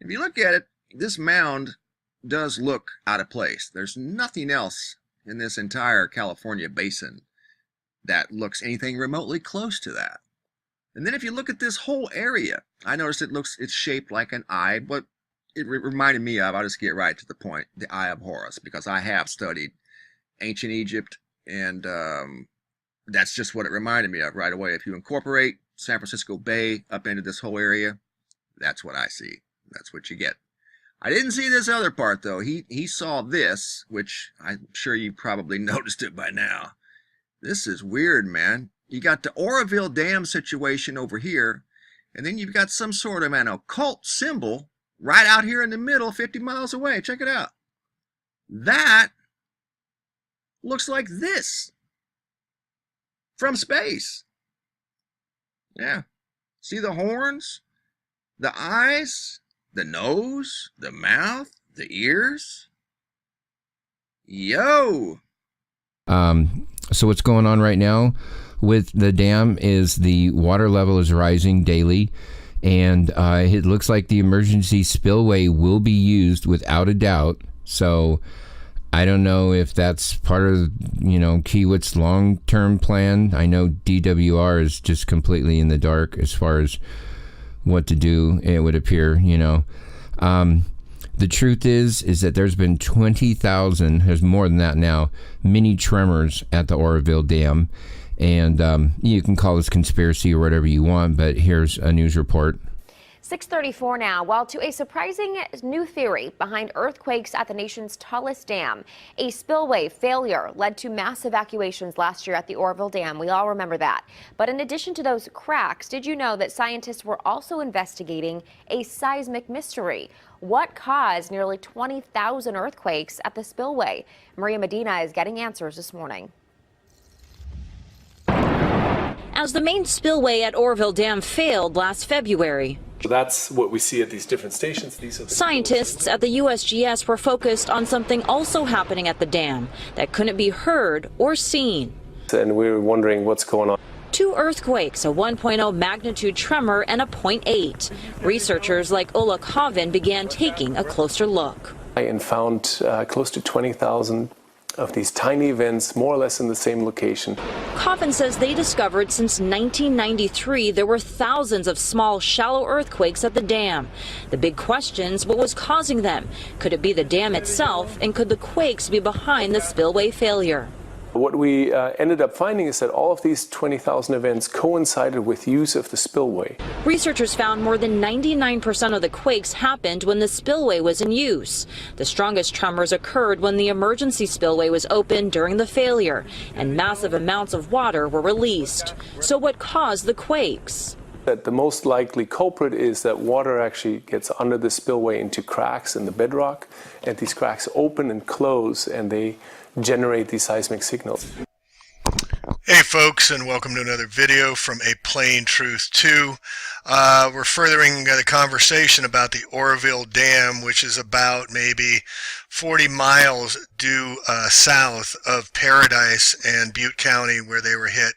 If you look at it, this mound does look out of place. There's nothing else in this entire California basin that looks anything remotely close to that. And then if you look at this whole area, I noticed it's shaped like an eye, but it reminded me of, I'll just get right to the point, the Eye of Horus, because I have studied ancient Egypt, and that's just what it reminded me of right away. If you incorporate San Francisco Bay up into this whole area, that's what I see. That's what you get. I didn't see this other part, though. He saw this, which I'm sure you probably noticed it by now. This is weird, man. You got the Oroville Dam situation over here, and then you've got some sort of an occult symbol right out here in the middle, 50 miles away. Check it out. That looks like this from space. Yeah. See the horns, the eyes, the nose, the mouth, the ears. Yo. So what's going on right now with the dam is the water level is rising daily, and it looks like the emergency spillway will be used without a doubt. So I don't know if that's part of, Kiewit's long-term plan. I know DWR is just completely in the dark as far as what to do, it would appear, The truth is that there's been 20,000, there's more than that now, mini tremors at the Oroville Dam. And you can call this conspiracy or whatever you want, but here's a news report. 6:34 now. Well, to a surprising new theory behind earthquakes at the nation's tallest dam. A spillway failure led to mass evacuations last year at the Oroville Dam. We all remember that. But in addition to those cracks, did you know that scientists were also investigating a seismic mystery? What caused nearly 20,000 earthquakes at the spillway? Maria Medina is getting answers this morning. As the main spillway at Oroville Dam failed last February. That's what we see at these different stations. Scientists at the USGS were focused on something also happening at the dam that couldn't be heard or seen. And we were wondering what's going on. Two earthquakes, a 1.0 magnitude tremor and a 0.8. Researchers like Ola Kovin began taking a closer look. And found close to 20,000 of these tiny events, more or less in the same location. Kovin says they discovered since 1993 there were thousands of small, shallow earthquakes at the dam. The big question's what was causing them. Could it be the dam itself, and could the quakes be behind the spillway failure? What we ended up finding is that all of these 20,000 events coincided with use of the spillway. Researchers found more than 99% of the quakes happened when the spillway was in use. The strongest tremors occurred when the emergency spillway was opened during the failure, and massive amounts of water were released. So what caused the quakes? That the most likely culprit is that water actually gets under the spillway into cracks in the bedrock, and these cracks open and close, and they generate these seismic signals. Hey folks, and welcome to another video from A Plain Truth 2. We're furthering the conversation about the Oroville Dam, which is about maybe 40 miles due south of Paradise and Butte County, where they were hit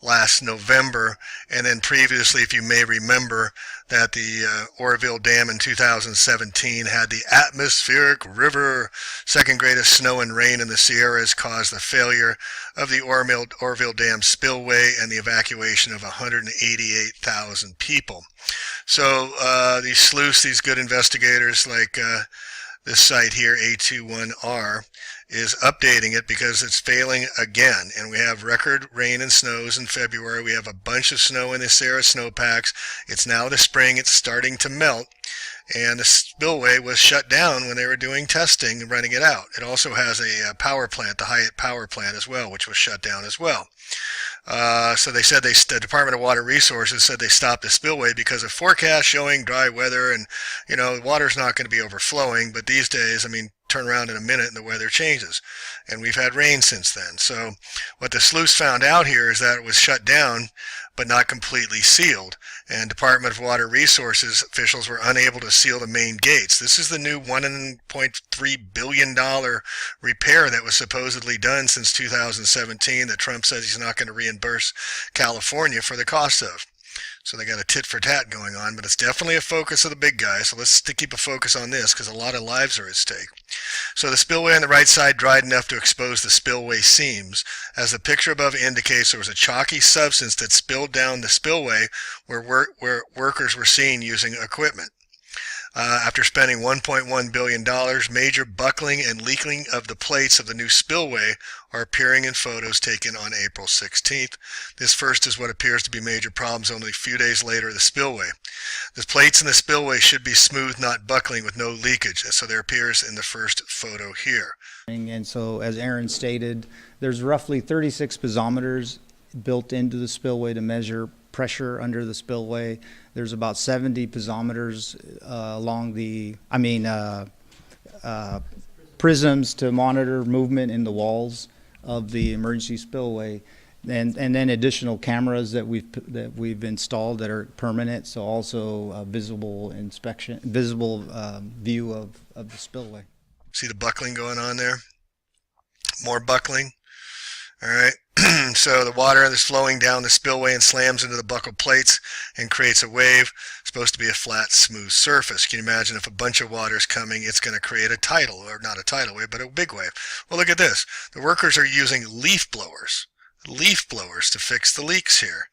last November. And then previously, if you may remember, that the Oroville Dam in 2017 had the atmospheric river, second greatest snow and rain in the Sierras, caused the failure of the Oroville Dam spillway and the evacuation of 188,000 people. So these sleuths, these good investigators like this site here, A21R, is updating it because it's failing again. And we have record rain and snows in February. We have a bunch of snow in the Sierra snowpacks. It's now the spring. It's starting to melt. And the spillway was shut down when they were doing testing and running it out. It also has a power plant, the Hyatt power plant as well, which was shut down as well. So they said the Department of Water Resources said they stopped the spillway because of forecasts showing dry weather, and the water's not going to be overflowing. But these days, turn around in a minute and the weather changes, and we've had rain since then. So what the sleuths found out here is that it was shut down but not completely sealed, and Department of Water Resources officials were unable to seal the main gates. This is the new $1.3 billion repair that was supposedly done since 2017 that Trump says he's not going to reimburse California for the cost of. So they got a tit for tat going on, but it's definitely a focus of the big guy. So let's keep a focus on this because a lot of lives are at stake. So the spillway on the right side dried enough to expose the spillway seams. As the picture above indicates, there was a chalky substance that spilled down the spillway where workers were seen using equipment. After spending $1.1 billion, major buckling and leaking of the plates of the new spillway are appearing in photos taken on April 16th. This first is what appears to be major problems only a few days later, the spillway. The plates in the spillway should be smooth, not buckling, with no leakage, so there appears in the first photo here. And so, as Aaron stated, there's roughly 36 piezometers built into the spillway to measure pressure under the spillway. There's about 70 piezometers along the, prisms to monitor movement in the walls of the emergency spillway, and then additional cameras that we've installed that are permanent, so also a visible view of the spillway. See the buckling going on there? More buckling. All right, so the water is flowing down the spillway and slams into the buckled plates and creates a wave. It's supposed to be a flat, smooth surface. Can you imagine if a bunch of water is coming, it's going to create a tidal, or not a tidal wave, but a big wave. Well, look at this. The workers are using leaf blowers to fix the leaks here.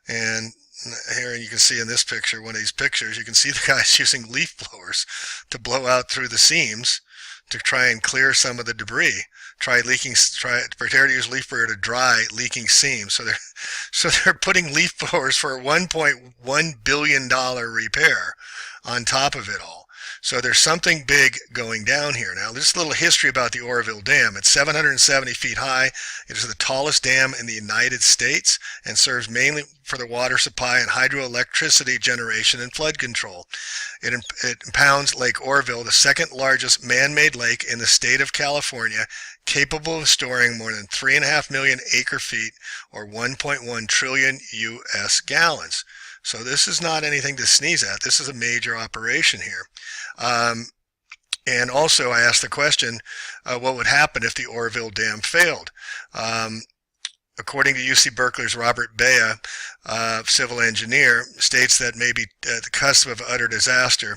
And here you can see in this picture, one of these pictures, you can see the guys using leaf blowers to blow out through the seams to try and clear some of the debris. Prepare to use leaf blower to dry leaking seams. So they're putting leaf blowers for a $1.1 billion repair on top of it all. So there's something big going down here. Now, there's a little history about the Oroville Dam. It's 770 feet high. It is the tallest dam in the United States and serves mainly for the water supply and hydroelectricity generation and flood control. It impounds Lake Oroville, the second largest man-made lake in the state of California, capable of storing more than 3.5 million acre feet or 1.1 trillion U.S. gallons. So this is not anything to sneeze at. This is a major operation here. And also I asked the question, what would happen if the Oroville Dam failed? According to UC Berkeley's Robert Bea, civil engineer, states that maybe at the cusp of utter disaster,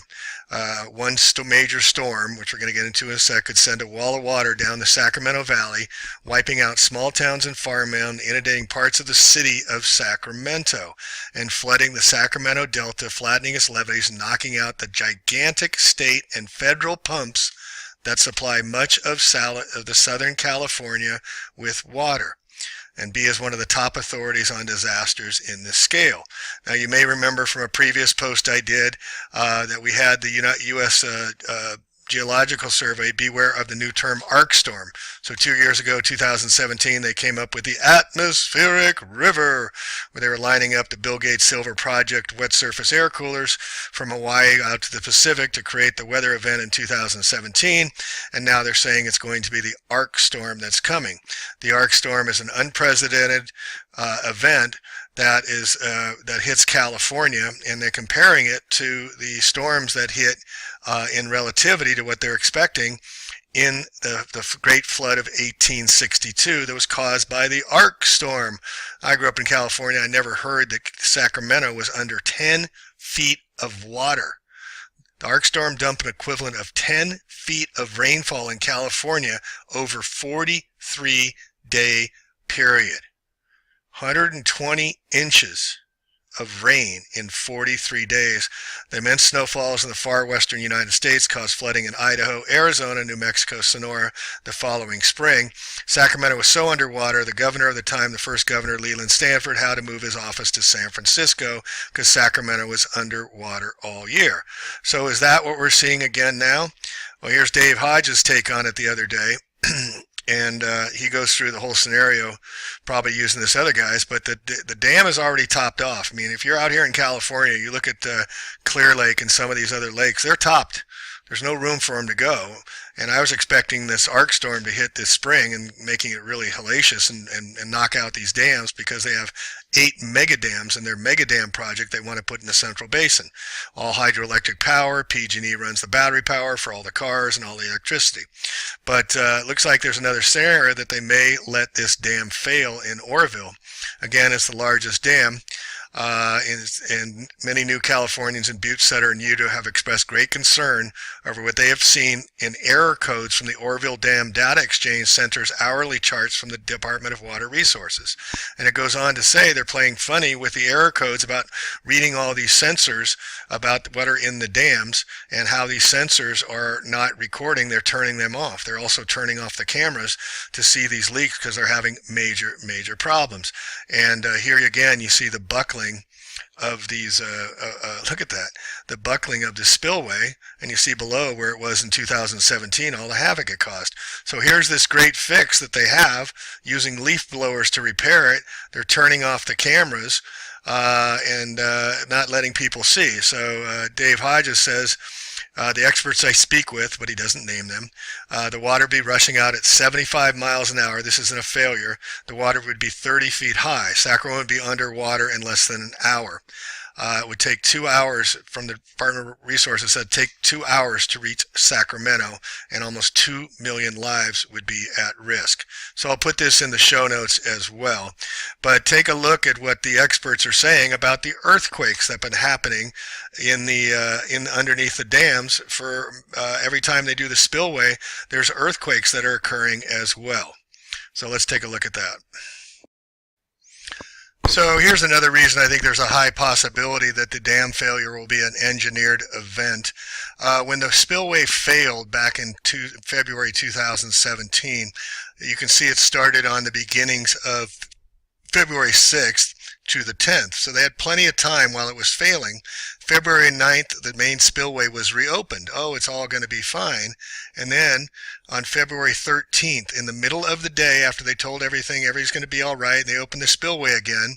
one major storm, which we're going to get into in a sec, could send a wall of water down the Sacramento Valley, wiping out small towns and farmland, inundating parts of the city of Sacramento, and flooding the Sacramento Delta, flattening its levees, knocking out the gigantic state and federal pumps that supply much of the Southern California with water. And Bea is one of the top authorities on disasters in this scale. Now, you may remember from a previous post I did that we had the U.S. Geological Survey beware of the new term arc storm. So 2 years ago, 2017, they came up with the atmospheric river, where they were lining up the Bill Gates Silver Project wet surface air coolers from Hawaii out to the Pacific to create the weather event in 2017. And now they're saying it's going to be the arc storm that's coming. The arc storm is an unprecedented event that hits California, and they're comparing it to the storms that hit in relativity to what they're expecting in the Great Flood of 1862 that was caused by the arc storm. I grew up in California. I never heard that Sacramento was under 10 feet of water. The arc storm dumped an equivalent of 10 feet of rainfall in California over 43-day period. 120 inches of rain in 43 days. The immense snowfalls in the far western United States caused flooding in Idaho, Arizona, New Mexico, Sonora the following spring. Sacramento was so underwater, the governor of the time, the first governor, Leland Stanford, had to move his office to San Francisco because Sacramento was underwater all year. So is that what we're seeing again now? Well, here's Dave Hodges' take on it the other day. And he goes through the whole scenario, probably using this other guy's, but the dam is already topped off. I mean, if you're out here in California, you look at Clear Lake and some of these other lakes, they're topped. There's no room for them to go. And I was expecting this arc storm to hit this spring and making it really hellacious and knock out these dams, because they have 8 mega dams in their mega dam project they want to put in the Central Basin. All hydroelectric power. PG&E runs the battery power for all the cars and all the electricity. But it looks like there's another scenario that they may let this dam fail in Oroville. Again, it's the largest dam. And many new Californians in Butte, Sutter, and Utah have expressed great concern over what they have seen in error codes from the Oroville Dam Data Exchange Center's hourly charts from the Department of Water Resources. And it goes on to say they're playing funny with the error codes about reading all these sensors about what are in the dams and how these sensors are not recording. They're turning them off. They're also turning off the cameras to see these leaks because they're having major problems. And here again, you see the buckling of these, look at that, the buckling of the spillway, and you see below where it was in 2017, all the havoc it caused. So here's this great fix that they have using leaf blowers to repair it. They're turning off the cameras and not letting people see. So Dave Hodges says, the experts I speak with, but he doesn't name them, the water be rushing out at 75 miles an hour. This isn't a failure. The water would be 30 feet high. Sacramento would be underwater in less than an hour. It would take 2 hours from the Department of Resources said take 2 hours to reach Sacramento, and almost 2 million lives would be at risk. So I'll put this in the show notes as well. But take a look at what the experts are saying about the earthquakes that have been happening in underneath the dams. For every time they do the spillway, there's earthquakes that are occurring as well. So let's take a look at that. So here's another reason I think there's a high possibility that the dam failure will be an engineered event. When the spillway failed back in February 2017, you can see it started on the beginnings of February 6th to the 10th. So they had plenty of time while it was failing. February 9th, the main spillway was reopened. Oh, it's all going to be fine. And then on February 13th, in the middle of the day, after they told everything's going to be all right, and they opened the spillway again,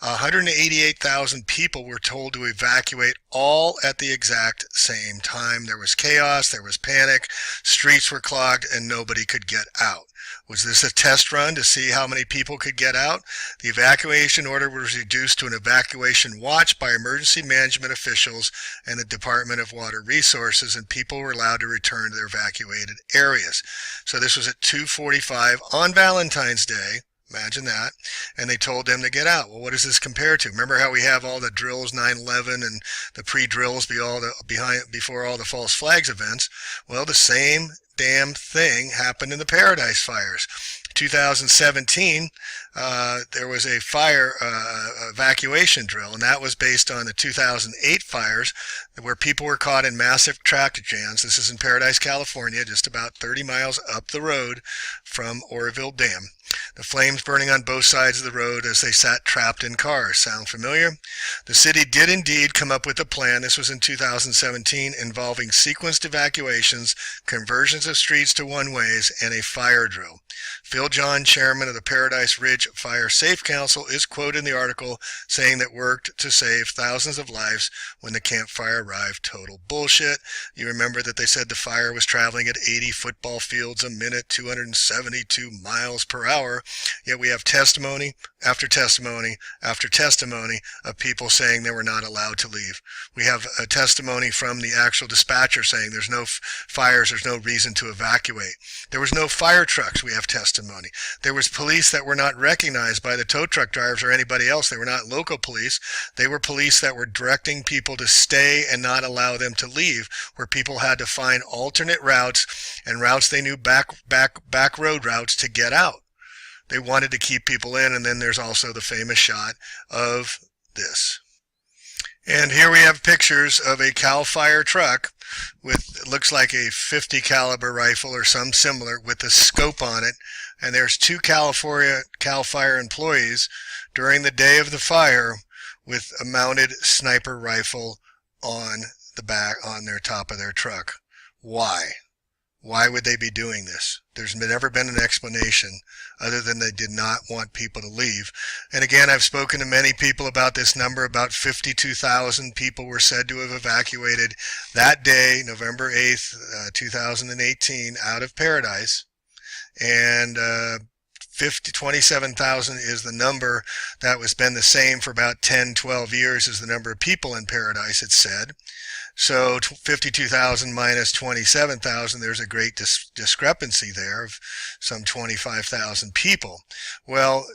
188,000 people were told to evacuate all at the exact same time. There was chaos, there was panic, streets were clogged, and nobody could get out. Was this a test run to see how many people could get out? The evacuation order was reduced to an evacuation watch by emergency management officials and the Department of Water Resources, and people were allowed to return to their evacuated areas. So this was at 2:45 on Valentine's Day. Imagine that. And they told them to get out. Well, what does this compare to? Remember how we have all the drills, 9/11, and the pre-drills before all the false flags events? Well, the same damn thing happened in the Paradise fires. 2017, there was a fire evacuation drill, and that was based on the 2008 fires where people were caught in massive traffic jams. This is in Paradise, California, just about 30 miles up the road from Oroville Dam. The flames burning on both sides of the road as they sat trapped in cars. Sound familiar? The city did indeed come up with a plan. This was in 2017, involving sequenced evacuations, conversions of streets to one-ways, and a fire drill. Phil John, chairman of the Paradise Ridge Fire Safe Council, is quoted in the article saying that worked to save thousands of lives when the campfire arrived. Total bullshit. You remember that they said the fire was traveling at 80 football fields a minute, 272 miles per hour. Yet we have testimony after testimony after testimony of people saying they were not allowed to leave. We have a testimony from the actual dispatcher saying there's no fires, there's no reason to evacuate. There was no fire trucks. We have testimony. There was police that were not recognized by the tow truck drivers or anybody else. They were not local police. They were police that were directing people to stay and not allow them to leave, where people had to find alternate routes and routes they knew back road routes to get out. They wanted to keep people in. And then there's also the famous shot of this. And here we have pictures of a CAL FIRE truck with, it looks like a .50 caliber rifle or some similar with a scope on it. And there's two CAL FIRE employees during the day of the fire with a mounted sniper rifle on the back, on their top of their truck. Why? Why would they be doing this? There's never been an explanation other than they did not want people to leave. And again, I've spoken to many people about this number. About 52,000 people were said to have evacuated that day, November 8th, 2018, out of Paradise. And 27,000 is the number that has been the same for about 10, 12 years as the number of people in Paradise, it's said. So 52,000 minus 27,000, there's a great discrepancy there of some 25,000 people. Well,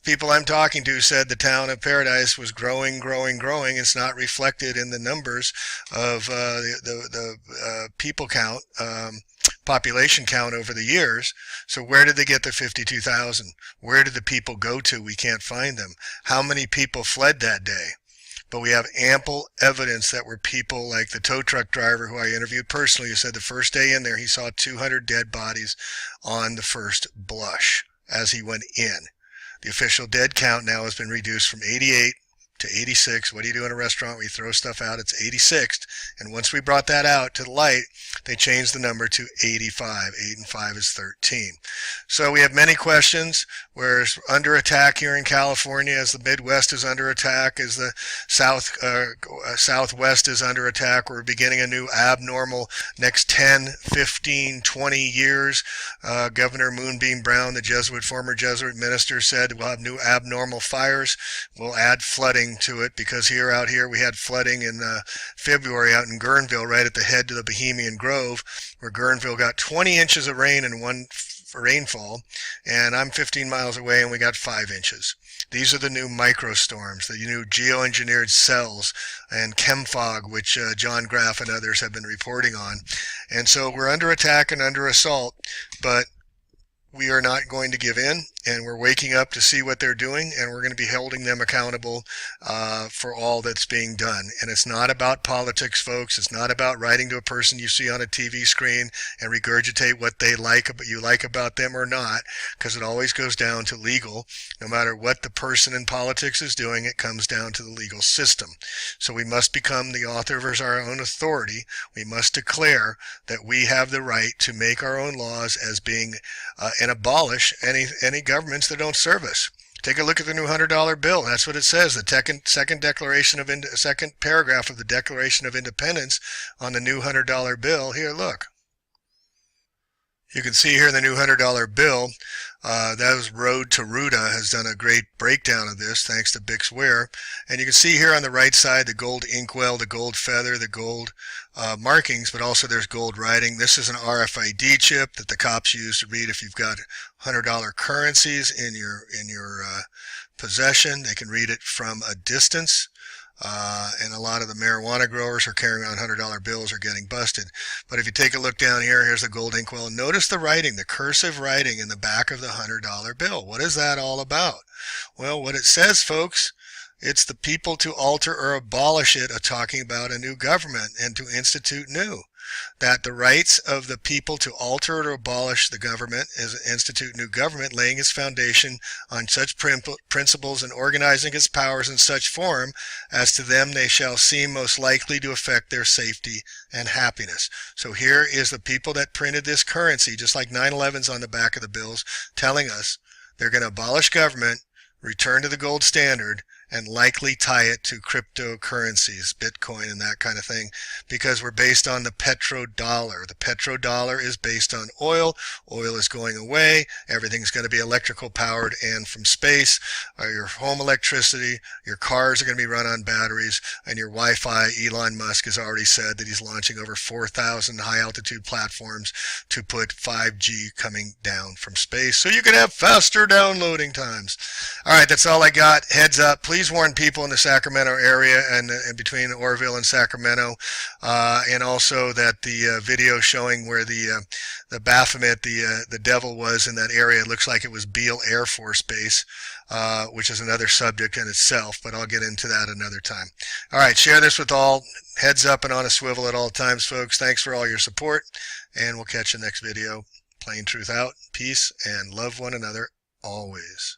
people I'm talking to said the town of Paradise was growing. It's not reflected in the numbers of the people count, population count over the years. So where did they get the 52,000? Where did the people go to? We can't find them. How many people fled that day? But we have ample evidence that were people like the tow truck driver who I interviewed personally, who said the first day in there he saw 200 dead bodies on the first blush as he went in. The official dead count now has been reduced from 88 to 86. What do you do in a restaurant where you throw stuff out? It's 86th. And once we brought that out to the light, they changed the number to 85. 8 and 5 is 13. So we have many questions. We're under attack here in California, as the Midwest is under attack, as the Southwest is under attack. We're beginning a new abnormal next 10, 15, 20 years. Governor Moonbeam Brown, the former Jesuit minister, said we'll have new abnormal fires. We'll add flooding to it, because out here we had flooding in February out in Guerneville, right at the head to the Bohemian Grove, where Guerneville got 20 inches of rain in one rainfall, and I'm 15 miles away and we got 5 inches. These are the new microstorms, the new geoengineered cells and chemfog, which John Graff and others have been reporting on. And so we're under attack and under assault, but we are not going to give in, and we're waking up to see what they're doing, and we're going to be holding them accountable for all that's being done. And it's not about politics, folks. It's not about writing to a person you see on a TV screen and regurgitate what they like about them or not, because it always goes down to legal. No matter what the person in politics is doing, it comes down to the legal system. So we must become the authors of our own authority. We must declare that we have the right to make our own laws as being and abolish any governments that don't serve us. Take a look at the new $100 bill. That's what it says. The second paragraph of the Declaration of Independence on the new $100 bill. Here, look. You can see here in the new $100 bill, that was Road to Ruta has done a great breakdown of this, thanks to Bix Ware. And you can see here on the right side the gold inkwell, the gold feather, the gold markings, but also there's gold writing. This is an RFID chip that the cops use to read if you've got $100 currencies in your possession. They can read it from a distance. And a lot of the marijuana growers who are carrying around $100 bills are getting busted. But if you take a look down here, here's the gold inkwell. Notice the writing, the cursive writing in the back of the $100 bill. What is that all about? Well, what it says, folks, it's the people to alter or abolish it are talking about a new government and to institute new. That the rights of the people to alter or abolish the government is institute new government, laying its foundation on such principles and organizing its powers in such form as to them they shall seem most likely to affect their safety and happiness. So here is the people that printed this currency, just like 9/11's on the back of the bills, telling us they're going to abolish government, return to the gold standard, and likely tie it to cryptocurrencies, Bitcoin and that kind of thing, because we're based on the petrodollar. The petrodollar is based on oil. Oil is going away. Everything's going to be electrical powered and from space. Your home electricity, your cars are going to be run on batteries, and your Wi-Fi, Elon Musk has already said that he's launching over 4,000 high-altitude platforms to put 5G coming down from space, so you can have faster downloading times. All right, that's all I got. Heads up. Please warn people in the Sacramento area and between Oroville and Sacramento, and also that the video showing where the Baphomet, the devil, was in that area, it looks like it was Beale Air Force Base, which is another subject in itself, but I'll get into that another time. All right, share this with all. Heads up and on a swivel at all times, folks. Thanks for all your support, and we'll catch you next video. Plain truth out. Peace, and love one another always.